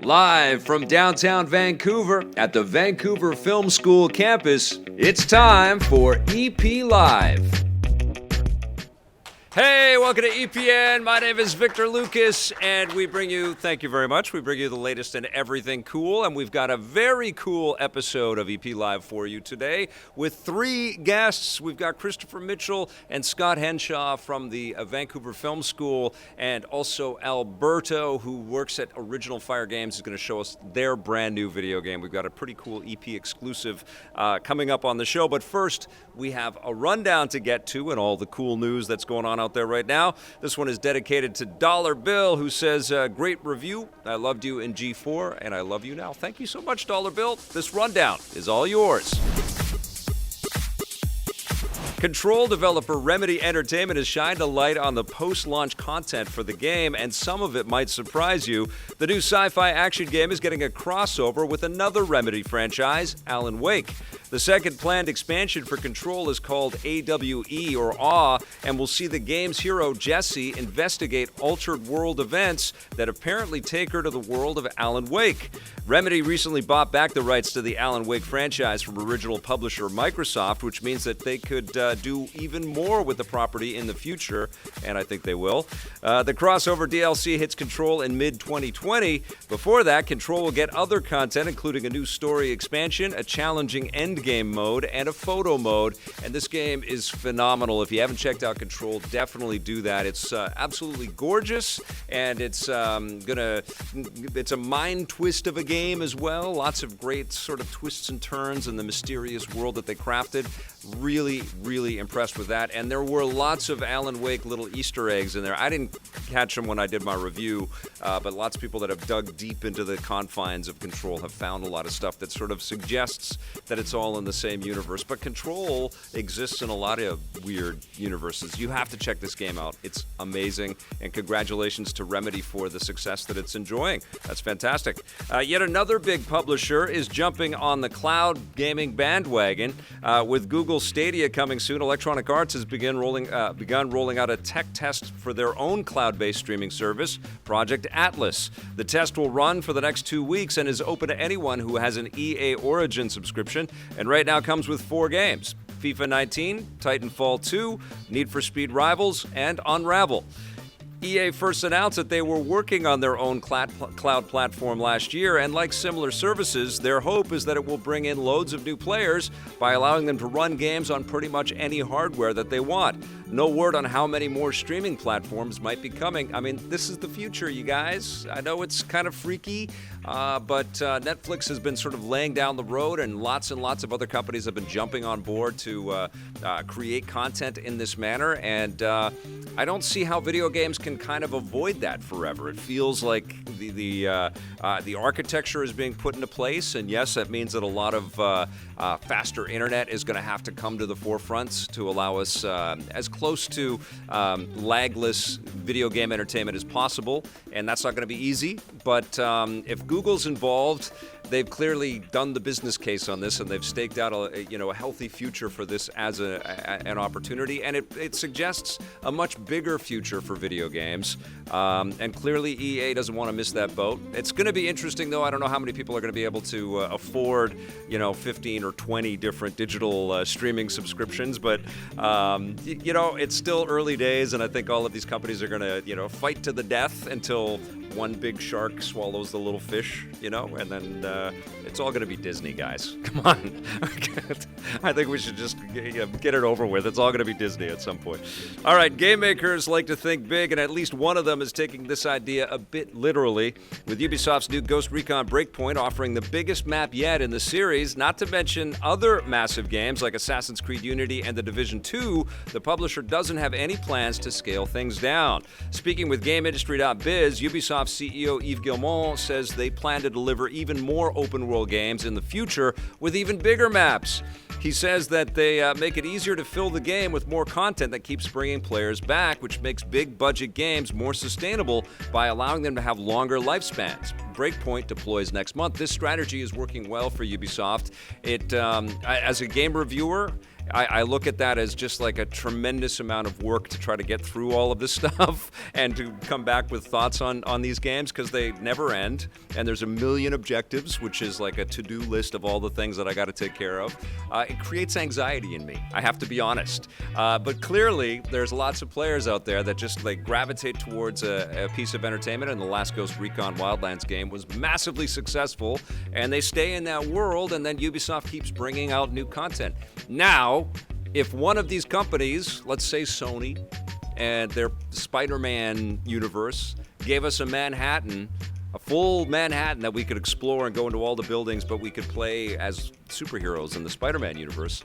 Live from downtown Vancouver at the Vancouver Film School campus, it's time for EP Live. Hey, welcome to EPN. My name is Victor Lucas, and thank you very much, we bring you the latest in everything cool, and we've got a very cool episode of EP Live for you today with three guests. We've got Christopher Mitchell and Scott Henshaw from the Vancouver Film School, and also Alberto, who works at Original Fire Games, is going to show us their brand new video game. We've got a pretty cool EP exclusive coming up on the show, but first, we have a rundown to get to and all the cool news that's going on out there right now. This one is dedicated to Dollar Bill, who says, great review. I loved you in G4, and I love you now. Thank you so much, Dollar Bill. This rundown is all yours. Control developer Remedy Entertainment has shined a light on the post-launch content for the game, and some of it might surprise you. The new sci-fi action game is getting a crossover with another Remedy franchise, Alan Wake. The second planned expansion for Control is called AWE, or AWE, and will see the game's hero, Jessie, investigate altered world events that apparently take her to the world of Alan Wake. Remedy recently bought back the rights to the Alan Wake franchise from original publisher Microsoft, which means that they could do even more with the property in the future, and I think they will. The crossover DLC hits Control in mid-2020. Before that, Control will get other content, including a new story expansion, a challenging endgame mode, and a photo mode, and this game is phenomenal. If you haven't checked out Control, definitely do that. It's absolutely gorgeous, and it's a mind twist of a game as well. Lots of great sort of twists and turns in the mysterious world that they crafted. Really, really impressed with that. And there were lots of Alan Wake little Easter eggs in there. I didn't catch them when I did my review, but lots of people that have dug deep into the confines of Control have found a lot of stuff that sort of suggests that it's all in the same universe. But Control exists in a lot of weird universes. You have to check this game out. It's amazing. And congratulations to Remedy for the success that it's enjoying. That's fantastic. Yet another big publisher is jumping on the cloud gaming bandwagon. With Google Stadia coming soon, Electronic Arts has begun rolling out a tech test for their own cloud-based streaming service, Project Atlas. The test will run for the next 2 weeks and is open to anyone who has an EA Origin subscription, and right now comes with 4 games: FIFA 19, Titanfall 2, Need for Speed Rivals, and Unravel. EA first announced that they were working on their own cloud platform last year, and like similar services, their hope is that it will bring in loads of new players by allowing them to run games on pretty much any hardware that they want. No word on how many more streaming platforms might be coming. I mean, this is the future, you guys. I know it's kind of freaky, but Netflix has been sort of laying down the road, and lots of other companies have been jumping on board to create content in this manner, and I don't see how video games can kind of avoid that forever. It feels like the architecture is being put into place, and yes, that means that a lot of faster internet is going to have to come to the forefront to allow us as close to lagless video game entertainment as possible, and that's not going to be easy, but if Google's involved, they've clearly done the business case on this, and they've staked out a healthy future for this as an opportunity, and it suggests a much bigger future for video games, and clearly EA doesn't want to miss that boat. It's going to be interesting, though. I don't know how many people are going to be able to afford 15 or 20 different digital streaming subscriptions, but it's still early days, and I think all of these companies are going to fight to the death until one big shark swallows the little fish, and then it's all going to be Disney, guys. Come on. I think we should just get it over with. It's all going to be Disney at some point. All right, game makers like to think big, and at least one of them is taking this idea a bit literally, with Ubisoft's new Ghost Recon Breakpoint offering the biggest map yet in the series, not to mention other massive games like Assassin's Creed Unity and The Division 2. The publisher doesn't have any plans to scale things down. Speaking with GameIndustry.biz, Ubisoft CEO Yves Guillemot says they plan to deliver even more open-world games in the future with even bigger maps. He says that they make it easier to fill the game with more content that keeps bringing players back, which makes big-budget games more sustainable by allowing them to have longer lifespans. Breakpoint deploys next month. This strategy is working well for Ubisoft. As a game reviewer I look at that as just like a tremendous amount of work to try to get through all of this stuff and to come back with thoughts on these games, because they never end. And there's a million objectives, which is like a to-do list of all the things that I got to take care of. It creates anxiety in me, I have to be honest. But clearly, there's lots of players out there that just like gravitate towards a piece of entertainment, and the Last Ghost Recon Wildlands game was massively successful, and they stay in that world, and then Ubisoft keeps bringing out new content. Now, if one of these companies, let's say Sony and their Spider-Man universe, gave us a Manhattan, a full Manhattan that we could explore and go into all the buildings, but we could play as superheroes in the Spider-Man universe,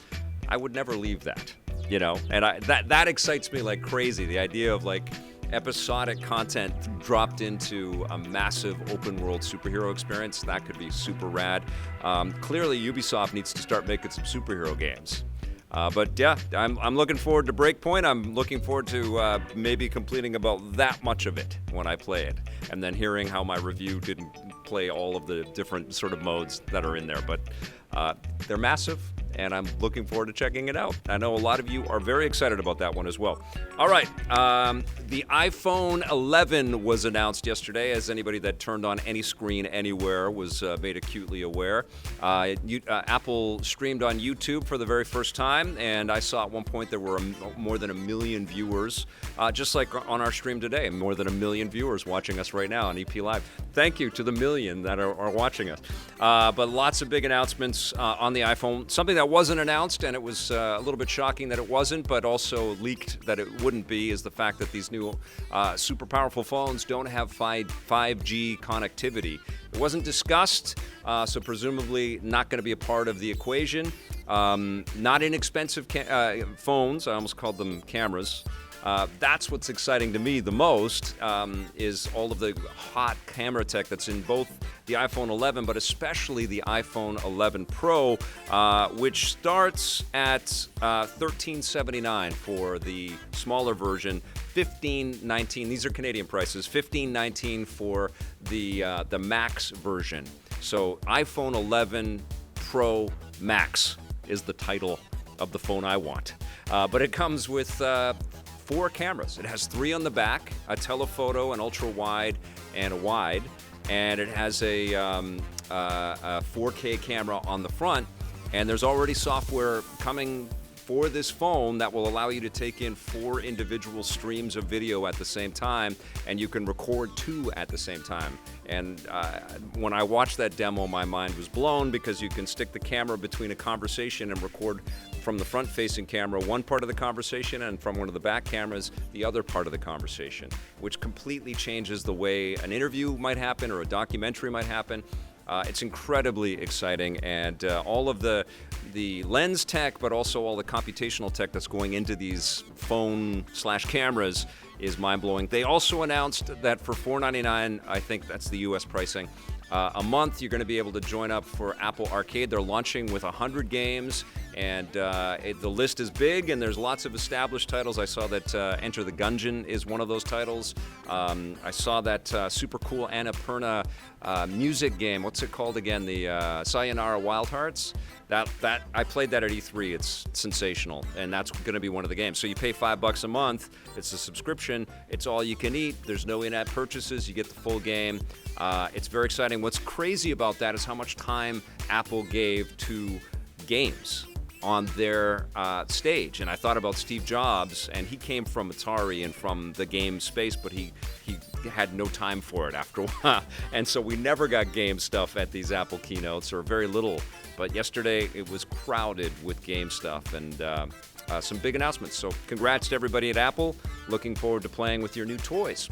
I would never leave that, you know? And that excites me like crazy, the idea of like episodic content dropped into a massive open world superhero experience. That could be super rad. Clearly, Ubisoft needs to start making some superhero games. But yeah, I'm looking forward to Breakpoint. I'm looking forward to maybe completing about that much of it when I play it, and then hearing how my review didn't play all of the different sort of modes that are in there. But they're massive, and I'm looking forward to checking it out. I know a lot of you are very excited about that one as well. All right, the iPhone 11 was announced yesterday, as anybody that turned on any screen anywhere was made acutely aware. Apple streamed on YouTube for the very first time, and I saw at one point there were more than 1 million viewers, just like on our stream today, more than 1 million viewers watching us right now on EP Live. Thank you to the million that are watching us. But lots of big announcements on the iPhone. Something that wasn't announced, and it was a little bit shocking that it wasn't, but also leaked that it wouldn't be, is the fact that these new super powerful phones don't have 5G connectivity. It wasn't discussed, so presumably not going to be a part of the equation. Not inexpensive phones. I almost called them cameras. That's what's exciting to me the most, is all of the hot camera tech that's in both the iPhone 11, but especially the iPhone 11 Pro, which starts at $1379 for the smaller version, $1519. These are Canadian prices. $1519 for the Max version. So iPhone 11 Pro Max is the title of the phone I want. But it comes with 4 cameras. It has 3 on the back, a telephoto, an ultra wide, and a wide, and it has a 4K camera on the front. And there's already software coming for this phone that will allow you to take in 4 individual streams of video at the same time, and you can record 2 at the same time. And when I watched that demo, my mind was blown, because you can stick the camera between a conversation and record from the front-facing camera one part of the conversation, and from one of the back cameras the other part of the conversation, which completely changes the way an interview might happen or a documentary might happen. It's incredibly exciting, and all of the lens tech, but also all the computational tech that's going into these phone/cameras is mind-blowing. They also announced that for $499, I think that's the US pricing, a month, you're going to be able to join up for Apple Arcade. They're launching with 100 games, and the list is big, and there's lots of established titles. I saw that Enter the Gungeon is one of those titles. I saw that super cool Annapurna music game. What's it called again? The Sayonara Wild Hearts? That I played that at E3. It's sensational, and that's going to be one of the games. So you pay $5 a month. It's a subscription. It's all you can eat. There's no in-app purchases. You get the full game. It's very exciting. What's crazy about that is how much time Apple gave to games on their stage. And I thought about Steve Jobs, and he came from Atari and from the game space, but he had no time for it after a while. And so we never got game stuff at these Apple keynotes, or very little. But yesterday it was crowded with game stuff, and some big announcements. So congrats to everybody at Apple. Looking forward to playing with your new toys.